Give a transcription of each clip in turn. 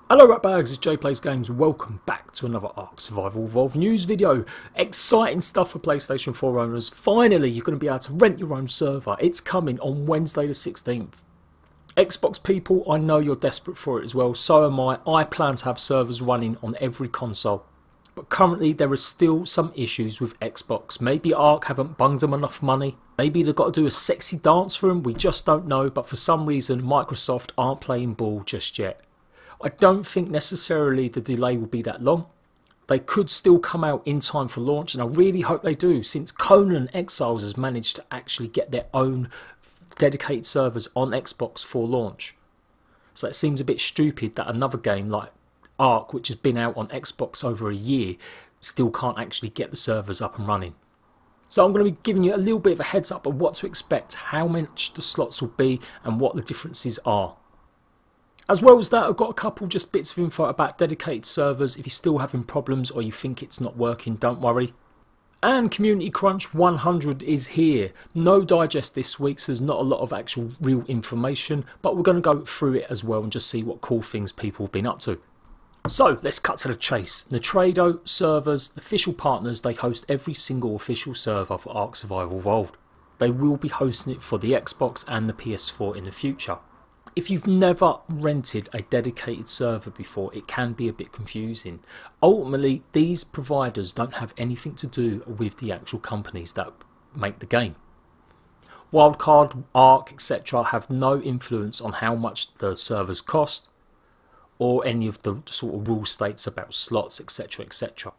Hello ratbags, it's Jade Plays Games. Welcome back to another ARK Survival Evolved news video. Exciting stuff for PlayStation 4 owners. Finally, you're going to be able to rent your own server. It's coming on Wednesday the 16th. Xbox people, I know you're desperate for it as well. So am I. I plan to have servers running on every console. But currently there are still some issues with Xbox. Maybe ARK haven't bunged them enough money. Maybe they've got to do a sexy dance for them. We just don't know. But for some reason, Microsoft aren't playing ball just yet. I don't think necessarily the delay will be that long. They could still come out in time for launch, and I really hope they do, since Conan Exiles has managed to actually get their own dedicated servers on Xbox for launch. So it seems a bit stupid that another game like ARK, which has been out on Xbox over a year, still can't actually get the servers up and running. So I'm going to be giving you a little bit of a heads up of what to expect, how much the slots will be, and what the differences are. As well as that, I've got a couple just bits of info about dedicated servers. If you're still having problems or you think it's not working, don't worry. And Community Crunch 100 is here. No digest this week, so there's not a lot of actual real information, but we're going to go through it as well and just see what cool things people have been up to. So let's cut to the chase. Nitrado servers, official partners, they host every single official server for ARK Survival Evolved. They will be hosting it for the Xbox and the PS4 in the future. If you've never rented a dedicated server before, it can be a bit confusing. Ultimately, these providers don't have anything to do with the actual companies that make the game. Wildcard, ARK, etc. have no influence on how much the servers cost or any of the sort of rule states about slots, etc, etc.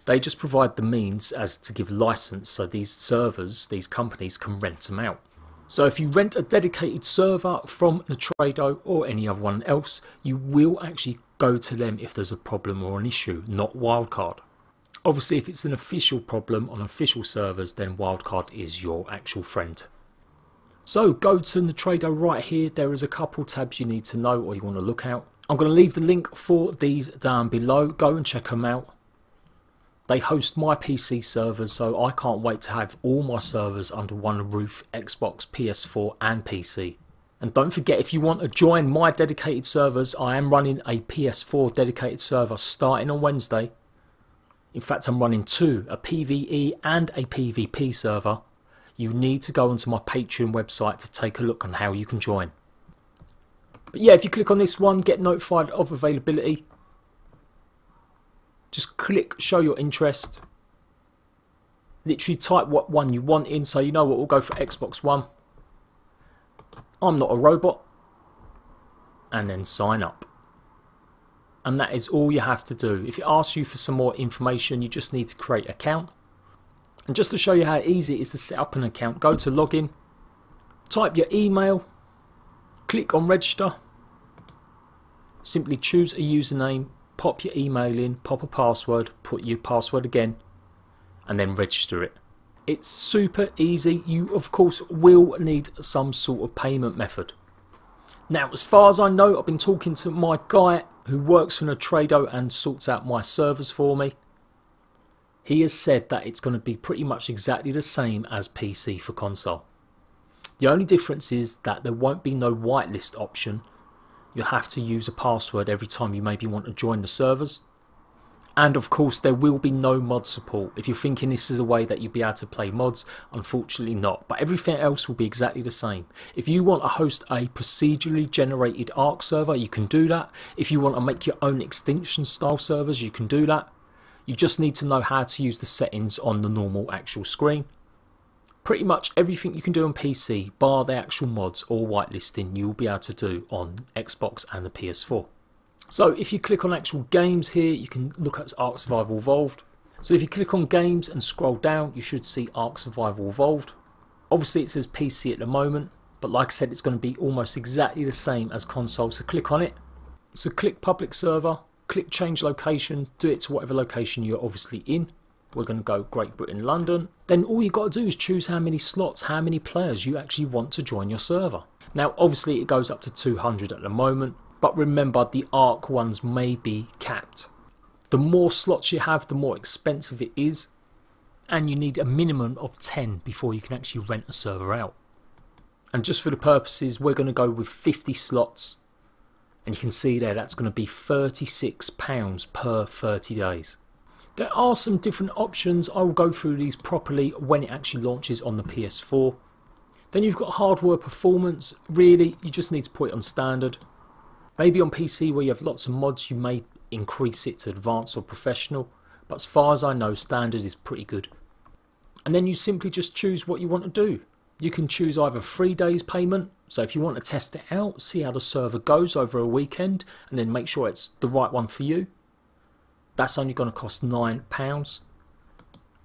They just provide the means as to give license so these servers, these companies can rent them out. So if you rent a dedicated server from Nitrado or any other one else, you will actually go to them if there's a problem or an issue, not Wildcard. Obviously, if it's an official problem on official servers, then Wildcard is your actual friend. So go to Nitrado right here. There is a couple tabs you need to know or you want to look out. I'm going to leave the link for these down below. Go and check them out. They host my PC servers, so I can't wait to have all my servers under one roof, Xbox, PS4 and PC. And don't forget, if you want to join my dedicated servers, I am running a PS4 dedicated server starting on Wednesday. In fact, I'm running two, a PvE and a PvP server. You need to go onto my Patreon website to take a look on how you can join. But yeah, if you click on this one, get notified of availability. Just click show your interest. Literally type what one you want in, so you know what will go for Xbox One. I'm not a robot. And then sign up. And that is all you have to do. If it asks you for some more information, you just need to create an account. And just to show you how easy it is to set up an account, go to login, type your email, click on register, simply choose a username, pop your email in, pop a password, put your password again, and then register it. It's super easy. You of course will need some sort of payment method. Now, as far as I know, I've been talking to my guy who works for Nitrado and sorts out my servers for me. He has said that it's going to be pretty much exactly the same as PC for console. The only difference is that there won't be no whitelist option. You'll have to use a password every time you maybe want to join the servers. And of course there will be no mod support. If you're thinking this is a way that you'll be able to play mods, unfortunately not. But everything else will be exactly the same. If you want to host a procedurally generated ARK server, you can do that. If you want to make your own extinction style servers, you can do that. You just need to know how to use the settings on the normal actual screen. Pretty much everything you can do on PC, bar the actual mods or whitelisting, you'll be able to do on Xbox and the PS4. So if you click on actual games here, you can look at ARK Survival Evolved. So if you click on games and scroll down, you should see ARK Survival Evolved. Obviously it says PC at the moment, but like I said, it's going to be almost exactly the same as console, so click on it. So click public server, click change location, do it to whatever location you're obviously in. We're going to go Great Britain, London. Then all you got to do is choose how many slots, how many players you actually want to join your server. Now obviously it goes up to 200 at the moment, but remember the ARK ones may be capped. The more slots you have, the more expensive it is, and you need a minimum of 10 before you can actually rent a server out. And just for the purposes, we're going to go with 50 slots. And you can see there that's going to be £36 per 30 days. There are some different options. I will go through these properly when it actually launches on the PS4. Then you've got hardware performance. Really, you just need to put it on standard. Maybe on PC where you have lots of mods, you may increase it to advanced or professional. But as far as I know, standard is pretty good. And then you simply just choose what you want to do. You can choose either 3 days payment. So if you want to test it out, see how the server goes over a weekend, and then make sure it's the right one for you, that's only going to cost £9.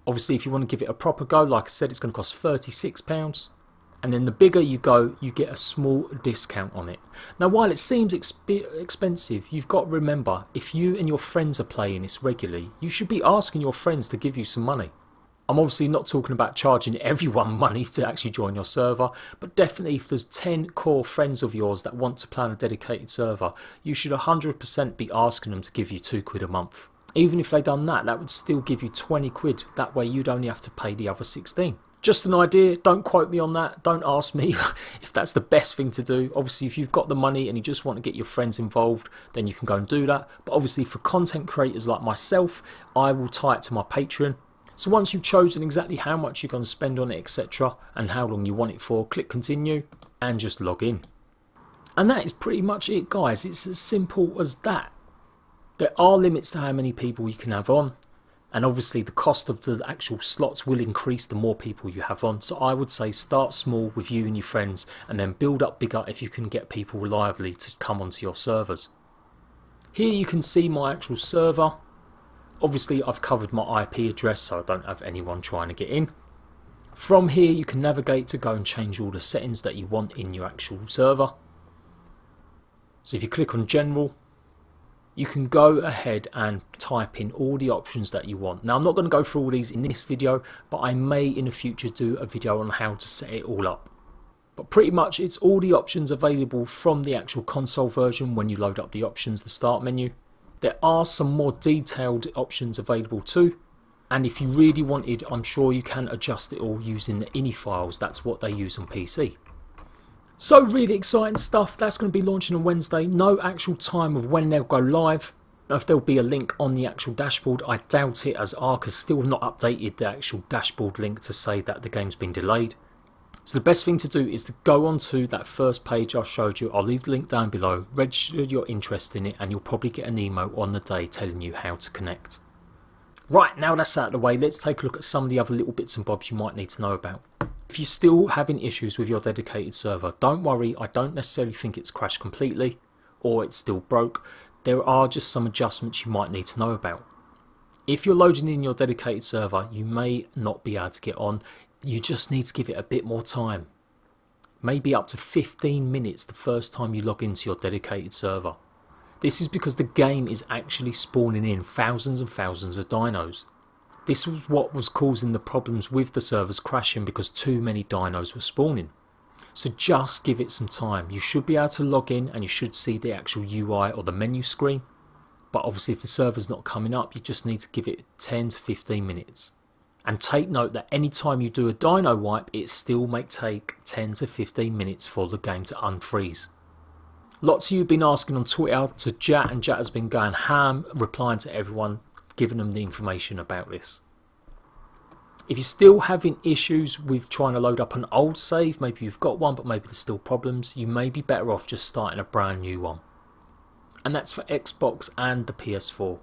Obviously, if you want to give it a proper go, like I said, it's going to cost £36. And then the bigger you go, you get a small discount on it. Now, while it seems expensive, you've got to remember, if you and your friends are playing this regularly, you should be asking your friends to give you some money. I'm obviously not talking about charging everyone money to actually join your server, but definitely if there's 10 core friends of yours that want to play on a dedicated server, you should 100% be asking them to give you £2 a month. Even if they done that, that would still give you 20 quid. That way you'd only have to pay the other 16. Just an idea, don't quote me on that, don't ask me if that's the best thing to do. Obviously if you've got the money and you just want to get your friends involved, then you can go and do that. But obviously for content creators like myself, I will tie it to my Patreon. So once you've chosen exactly how much you're going to spend on it, etc., and how long you want it for, click continue and just log in. And that is pretty much it, guys. It's as simple as that. There are limits to how many people you can have on, and obviously the cost of the actual slots will increase the more people you have on. So I would say start small with you and your friends and then build up bigger if you can get people reliably to come onto your servers. Here you can see my actual server. Obviously I've covered my IP address so I don't have anyone trying to get in. From here you can navigate to go and change all the settings that you want in your actual server. So if you click on general, you can go ahead and type in all the options that you want. Now I'm not going to go through all these in this video, but I may in the future do a video on how to set it all up. But pretty much it's all the options available from the actual console version when you load up the options, the start menu. There are some more detailed options available too, and if you really wanted, I'm sure you can adjust it all using the ini files. That's what they use on PC. So really exciting stuff. That's going to be launching on Wednesday. No actual time of when they'll go live. Now if there'll be a link on the actual dashboard, I doubt it, as ARK has still not updated the actual dashboard link to say that the game's been delayed. So the best thing to do is to go onto that first page I showed you. I'll leave the link down below. Register your interest in it and you'll probably get an email on the day telling you how to connect. Right, now that's out of the way, let's take a look at some of the other little bits and bobs you might need to know about. If you're still having issues with your dedicated server, don't worry, I don't necessarily think it's crashed completely or it's still broke. There are just some adjustments you might need to know about. If you're loading in your dedicated server, you may not be able to get on. You just need to give it a bit more time. Maybe up to 15 minutes the first time you log into your dedicated server. This is because the game is actually spawning in thousands and thousands of dinos. This was what was causing the problems with the servers crashing, because too many dinos were spawning. So just give it some time. You should be able to log in and you should see the actual UI or the menu screen. But obviously if the server's not coming up, you just need to give it 10 to 15 minutes. And take note that any time you do a dino wipe, it still may take 10 to 15 minutes for the game to unfreeze. Lots of you have been asking on Twitter to Jat, and Jat has been going ham, replying to everyone, giving them the information about this. If you're still having issues with trying to load up an old save, maybe you've got one but maybe there's still problems, you may be better off just starting a brand new one. And that's for Xbox and the PS4.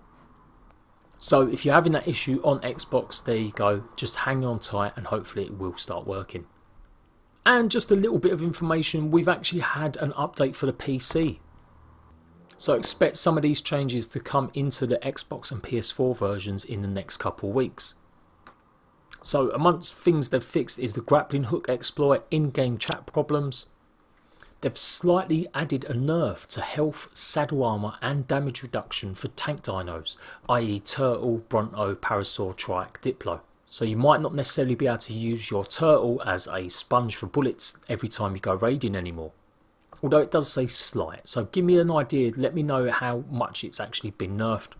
So if you're having that issue on Xbox, there you go, just hang on tight and hopefully it will start working. And just a little bit of information, we've actually had an update for the PC. So expect some of these changes to come into the Xbox and PS4 versions in the next couple of weeks. So amongst things they've fixed is the grappling hook exploit, in-game chat problems. They've slightly added a nerf to health, saddle armour and damage reduction for tank dinos, i.e. Turtle, Bronto, Parasaur, Trike, Diplo. So you might not necessarily be able to use your Turtle as a sponge for bullets every time you go raiding anymore. Although it does say slight, so give me an idea, let me know how much it's actually been nerfed.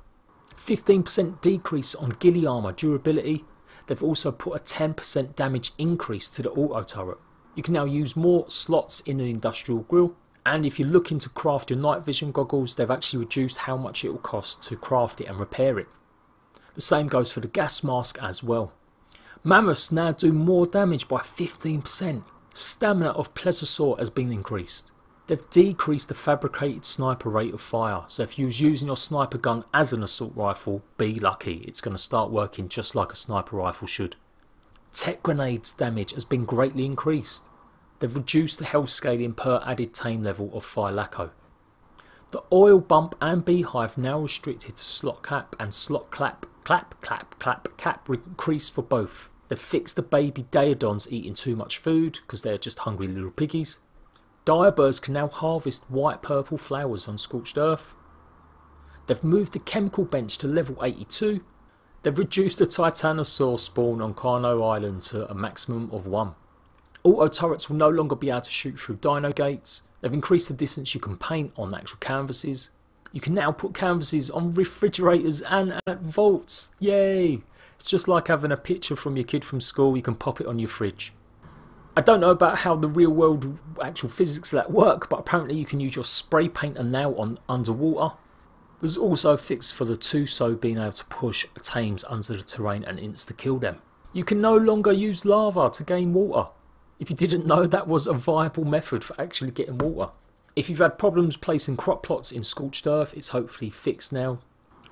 15% decrease on ghillie armour durability. They've also put a 10% damage increase to the auto turret. You can now use more slots in an industrial grill, And if you're looking to craft your night vision goggles, they've actually reduced how much it will cost to craft it and repair it. The same goes for the gas mask as well. Mammoths now do more damage by 15%. Stamina of Plesiosaur has been increased. They've decreased the fabricated sniper rate of fire, so if you was using your sniper gun as an assault rifle, be lucky, it's going to start working just like a sniper rifle should. Tech grenades damage has been greatly increased. They've reduced the health scaling per added tame level of Phylacco. The oil bump and beehive now restricted to slot cap and slot clap increased for both. They've fixed the baby Daedons eating too much food because they're just hungry little piggies. Direbirds can now harvest white-purple flowers on scorched earth. They've moved the chemical bench to level 82. They've reduced the Titanosaur spawn on Carno Island to a maximum of 1. Auto turrets will no longer be able to shoot through dino gates. They've increased the distance you can paint on actual canvases. You can now put canvases on refrigerators and at vaults. Yay! It's just like having a picture from your kid from school, you can pop it on your fridge. I don't know about how the real world actual physics of that work, but apparently you can use your spray painter now on underwater. There's also a fix for the Tuso being able to push tames under the terrain and insta-kill them. You can no longer use lava to gain water. If you didn't know, that was a viable method for actually getting water. If you've had problems placing crop plots in scorched earth, it's hopefully fixed now.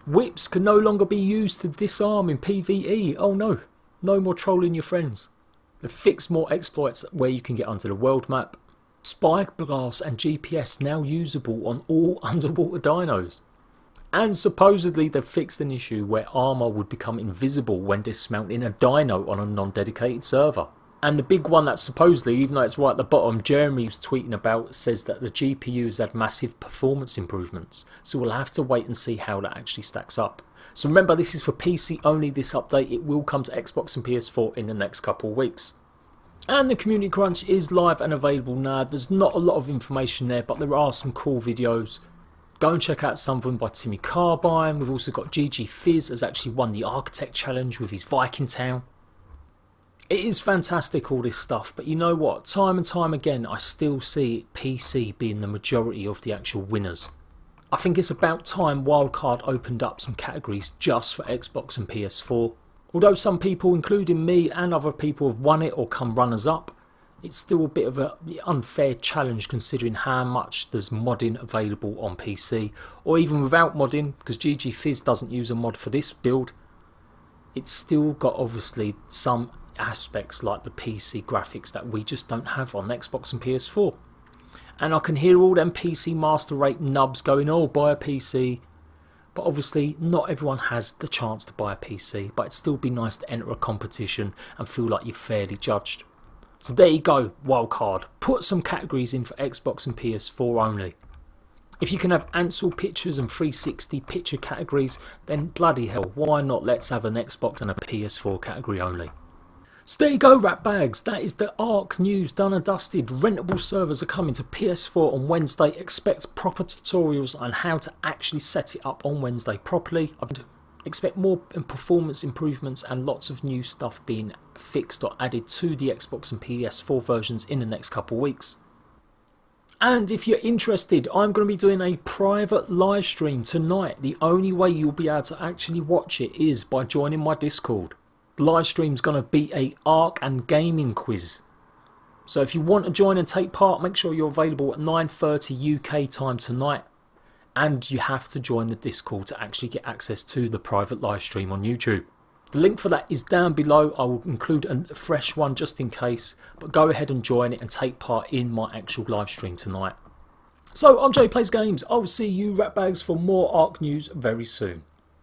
Whips can no longer be used to disarm in PvE. Oh no, no more trolling your friends. They've fixed more exploits where you can get onto the world map. Spyglass and GPS now usable on all underwater dinos. And supposedly they've fixed an issue where armour would become invisible when dismounting a dino on a non-dedicated server. And the big one that supposedly, even though it's right at the bottom, Jeremy was tweeting about, says that the GPU has had massive performance improvements. So we'll have to wait and see how that actually stacks up. So remember, this is for PC only, this update. It will come to Xbox and PS4 in the next couple of weeks. And the Community Crunch is live and available now. There's not a lot of information there, but there are some cool videos. Go and check out some of them by Timmy Carbine. We've also got GG Fizz has actually won the Architect Challenge with his Viking Town. It is fantastic, all this stuff, but you know what? Time and time again, I still see PC being the majority of the actual winners. I think it's about time Wildcard opened up some categories just for Xbox and PS4. Although some people, including me and other people, have won it or come runners up, it's still a bit of an unfair challenge considering how much there's modding available on PC, or even without modding, because GG Fizz doesn't use a mod for this build. It's still got obviously some aspects like the PC graphics that we just don't have on Xbox and PS4. And I can hear all them PC master rate nubs going, oh, buy a PC. But obviously not everyone has the chance to buy a PC, but it'd still be nice to enter a competition and feel like you're fairly judged. So there you go, Wildcard. Put some categories in for Xbox and PS4 only. If you can have Ansel pictures and 360 picture categories, then bloody hell, why not let's have an Xbox and a PS4 category only. So there you go, rat bags. That is the ARK news done and dusted. Rentable servers are coming to PS4 on Wednesday. Expect proper tutorials on how to actually set it up on Wednesday properly. Expect more performance improvements and lots of new stuff being fixed or added to the Xbox and PS4 versions in the next couple of weeks. And if you're interested, I'm going to be doing a private live stream tonight. The only way you'll be able to actually watch it is by joining my Discord. The live stream's going to be a ARK and gaming quiz. So if you want to join and take part, make sure you're available at 9:30 UK time tonight. And you have to join the Discord to actually get access to the private live stream on YouTube. The link for that is down below. I will include a fresh one just in case. But go ahead and join it and take part in my actual live stream tonight. So I'm Jade Plays Games. I will see you ratbags for more ARK news very soon.